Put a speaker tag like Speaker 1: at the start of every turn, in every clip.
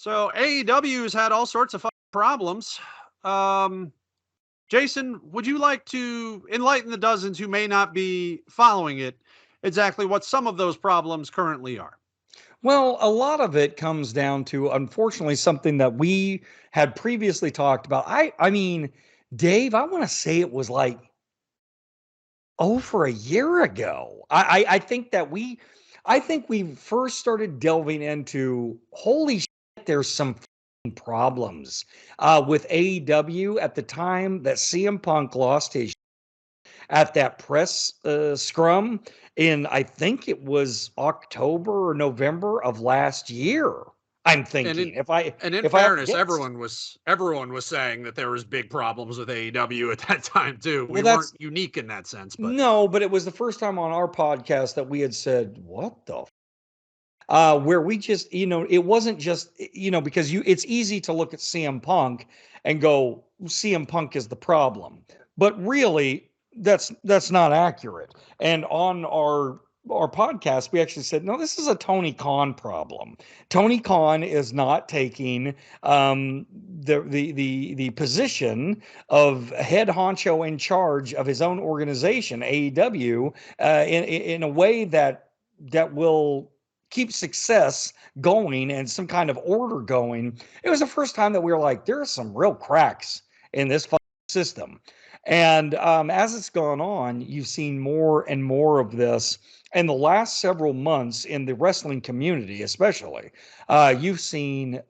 Speaker 1: So AEW has had all sorts of problems. Um, Jason, would you like to enlighten the dozens who may not be following it exactly what some of those problems currently are?
Speaker 2: Well, a lot of it comes down to, unfortunately, something that we had previously talked about. I mean, Dave, I want to say it was like over a year ago. I think that I think we first started delving into, holy shit, there's some problems with AEW at the time that CM Punk lost his at that press scrum in, I think it was October or November of last year. I'm
Speaker 1: And
Speaker 2: thinking,
Speaker 1: in and in
Speaker 2: if I haven't
Speaker 1: fairness,
Speaker 2: guessed.
Speaker 1: everyone was saying that there was big problems with AEW at that time too.
Speaker 2: Well,
Speaker 1: We weren't
Speaker 2: that's
Speaker 1: unique in that sense, but
Speaker 2: no, but it was the first time on our podcast that we had said, "What the where we just, it wasn't just, because it's easy to look at CM Punk and go, CM Punk is the problem. But really, that's not accurate. And on our podcast, we actually said, no, this is a Tony Khan problem. Tony Khan is not taking the position of head honcho in charge of his own organization, AEW, in a way that will keep success going and some kind of order going. It was the first time that we were like, there are some real cracks in this system. And as it's gone on, you've seen more and more of this. In the last several months in the wrestling community, especially, you've seen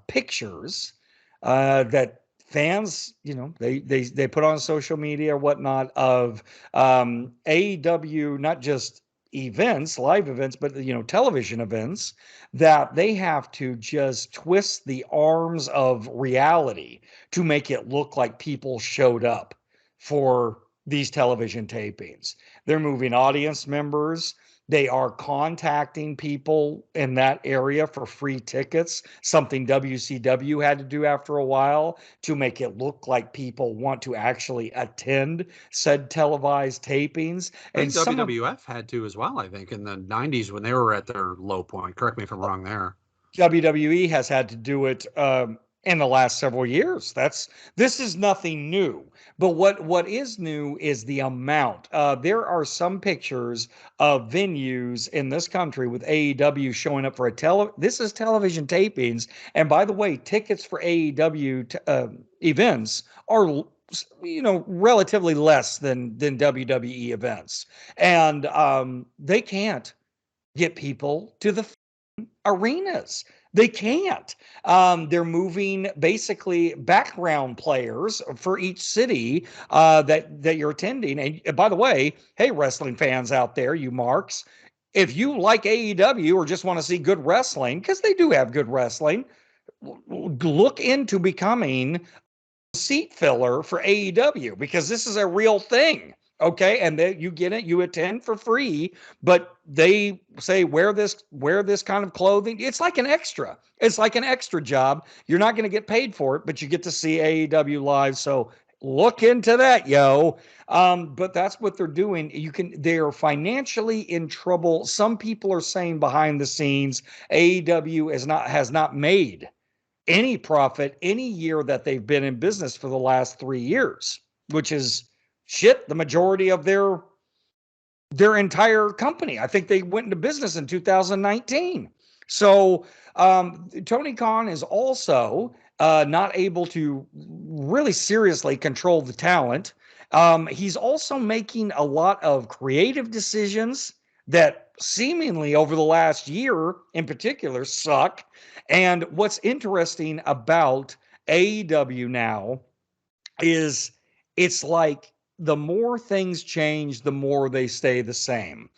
Speaker 2: pictures that fans, they put on social media or whatnot of AEW, not just events, live events, but television events that they have to just twist the arms of reality to make it look like people showed up for these television tapings. They're moving audience members. They are contacting people in that area for free tickets, something WCW had to do after a while to make it look like people want to actually attend said televised tapings.
Speaker 1: I
Speaker 2: And
Speaker 1: think
Speaker 2: some of
Speaker 1: WWF had to as well. I think in the '90s when they were at their low point. Correct me if I'm wrong there.
Speaker 2: WWE has had to do it in the last several years. This is nothing new. But what is new is the amount. There are some pictures of venues in this country with AEW showing up for This is television tapings, and by the way, tickets for AEW events are relatively less than WWE events, and they can't get people to the arenas. They can't. They're moving basically background players for each city that you're attending. And by the way, hey, wrestling fans out there, you marks, if you like AEW or just want to see good wrestling, because they do have good wrestling, look into becoming seat filler for AEW because this is a real thing. Okay, and you get it, you attend for free, but they say wear this kind of clothing. It's like an extra. It's like an extra job. You're not going to get paid for it, but you get to see AEW live. So look into that, yo. But that's what they're doing. They're financially in trouble. Some people are saying behind the scenes, AEW has not made any profit any year that they've been in business for the last 3 years, which is shit, the majority of their entire company. I think they went into business in 2019. So Tony Khan is also not able to really seriously control the talent. He's also making a lot of creative decisions that seemingly over the last year in particular suck. And what's interesting about AEW now is it's like the more things change, the more they stay the same.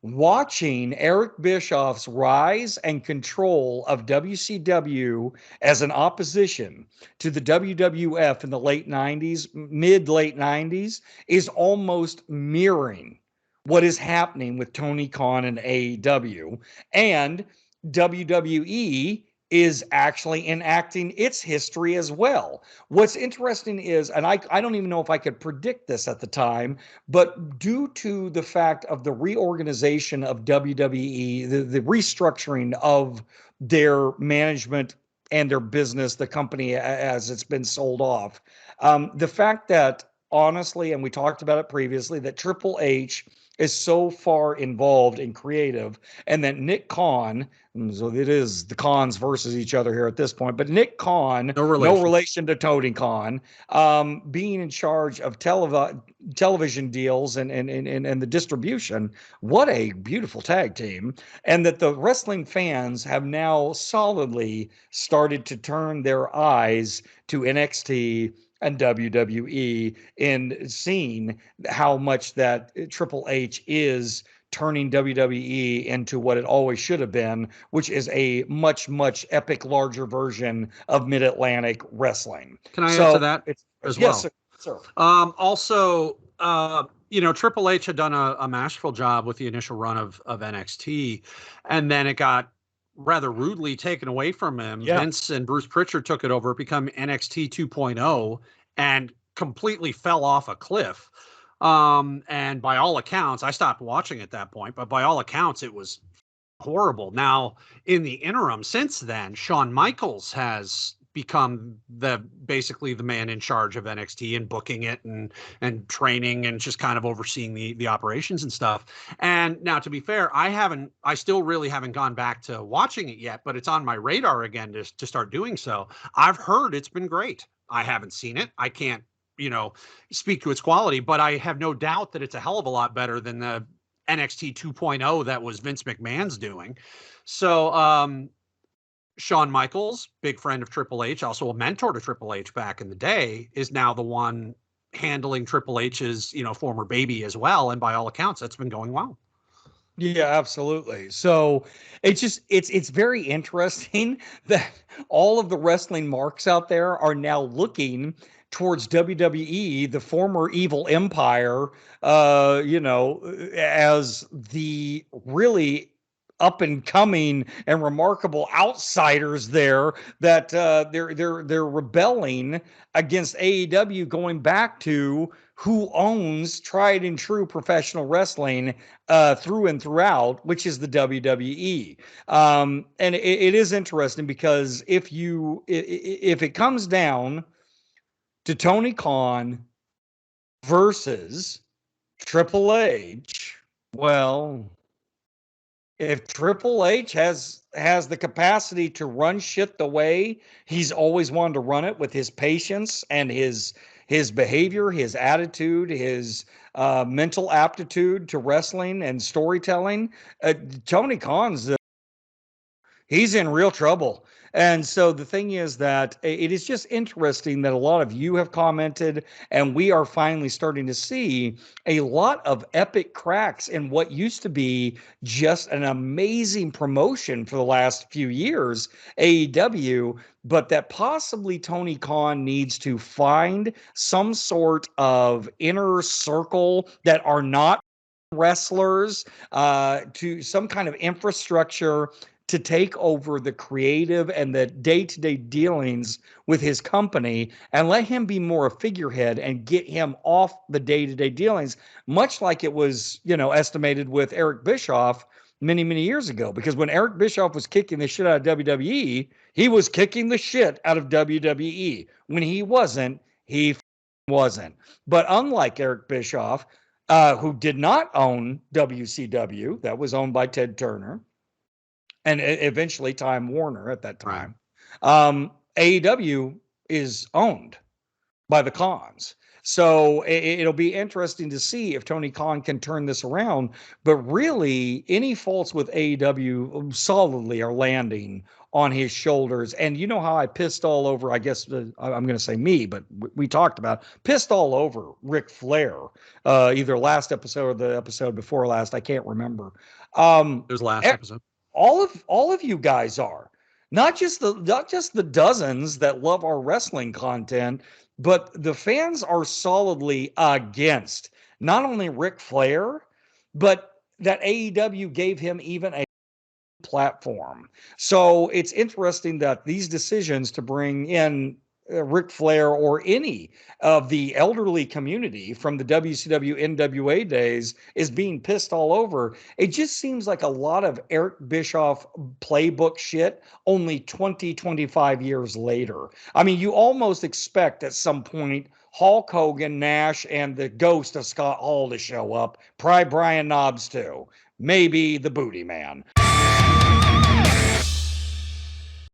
Speaker 2: Watching Eric Bischoff's rise and control of WCW as an opposition to the WWF in the late 90s, mid late 90s, is almost mirroring what is happening with Tony Khan and AEW. And WWE is actually enacting its history as well. What's interesting is, and I don't even know if I could predict this at the time, but due to the fact of the reorganization of WWE, the restructuring of their management and their business, the company as it's been sold off. The fact that, honestly, and we talked about it previously, that Triple H is so far involved in creative, and that Nick Khan, so it is the Khans versus each other here at this point, but Nick Khan,
Speaker 1: No
Speaker 2: no
Speaker 1: relation.
Speaker 2: relation to Tony Khan, being in charge of television deals and the distribution. What a beautiful tag team. And that the wrestling fans have now solidly started to turn their eyes to NXT and WWE in seeing how much that Triple H is turning WWE into what it always should have been, which is a much, much epic, larger version of Mid Atlantic wrestling.
Speaker 1: Can I add to
Speaker 2: So
Speaker 1: that
Speaker 2: it's,
Speaker 1: as
Speaker 2: yes,
Speaker 1: well?
Speaker 2: sir. Sir.
Speaker 1: Also, Triple H had done a masterful job with the initial run of NXT, and then it got rather rudely taken away from him.
Speaker 2: Yeah.
Speaker 1: Vince and Bruce Pritchard took it over, become NXT 2.0, and completely fell off a cliff. And by all accounts, I stopped watching at that point, but by all accounts, it was horrible. Now, in the interim, since then, Shawn Michaels has become basically the man in charge of NXT and booking it and training and just kind of overseeing the operations and stuff. And now, to be fair, I still really haven't gone back to watching it yet, but it's on my radar again to start doing so. I've heard it's been great. I haven't seen it. I can't speak to its quality, but I have no doubt that it's a hell of a lot better than the NXT 2.0 that was Vince McMahon's doing. So, Shawn Michaels, big friend of Triple H, also a mentor to Triple H back in the day, is now the one handling Triple H's, former baby as well. And by all accounts, that's been going well.
Speaker 2: Yeah, absolutely. So it's very interesting that all of the wrestling marks out there are now looking towards WWE, the former evil empire, as the really up and coming and remarkable outsiders there, that they're rebelling against AEW, going back to who owns tried and true professional wrestling through and throughout, which is the WWE. And it is interesting because if it comes down to Tony Khan versus Triple H, well, if Triple H has the capacity to run shit the way he's always wanted to run it, with his patience and his behavior, his attitude, his mental aptitude to wrestling and storytelling, Tony Khan's he's in real trouble. And so the thing is that it is just interesting that a lot of you have commented, and we are finally starting to see a lot of epic cracks in what used to be just an amazing promotion for the last few years, AEW, but that possibly Tony Khan needs to find some sort of inner circle that are not wrestlers, to some kind of infrastructure to take over the creative and the day-to-day dealings with his company, and let him be more a figurehead and get him off the day-to-day dealings, much like it was, estimated with Eric Bischoff many, many years ago. Because when Eric Bischoff was kicking the shit out of WWE, he was kicking the shit out of WWE. When he wasn't, he wasn't. But unlike Eric Bischoff, who did not own WCW, that was owned by Ted Turner, and eventually Time Warner at that
Speaker 1: Right.
Speaker 2: time. AEW is owned by the Khans. So it'll be interesting to see if Tony Khan can turn this around. But really, any faults with AEW solidly are landing on his shoulders. And you know how I pissed all over, I guess I'm going to say me, but we talked about pissed all over Ric Flair, either last episode or the episode before last. I can't remember.
Speaker 1: It was last episode.
Speaker 2: All of you guys are, not just the dozens that love our wrestling content, but the fans are solidly against not only Ric Flair, but that AEW gave him even a platform. So it's interesting that these decisions to bring in Ric Flair or any of the elderly community from the WCW NWA days is being pissed all over. It just seems like a lot of Eric Bischoff playbook shit only 20, 25 years later. I mean, you almost expect at some point Hulk Hogan, Nash, and the ghost of Scott Hall to show up. Probably Brian Knobs too. Maybe the Booty Man.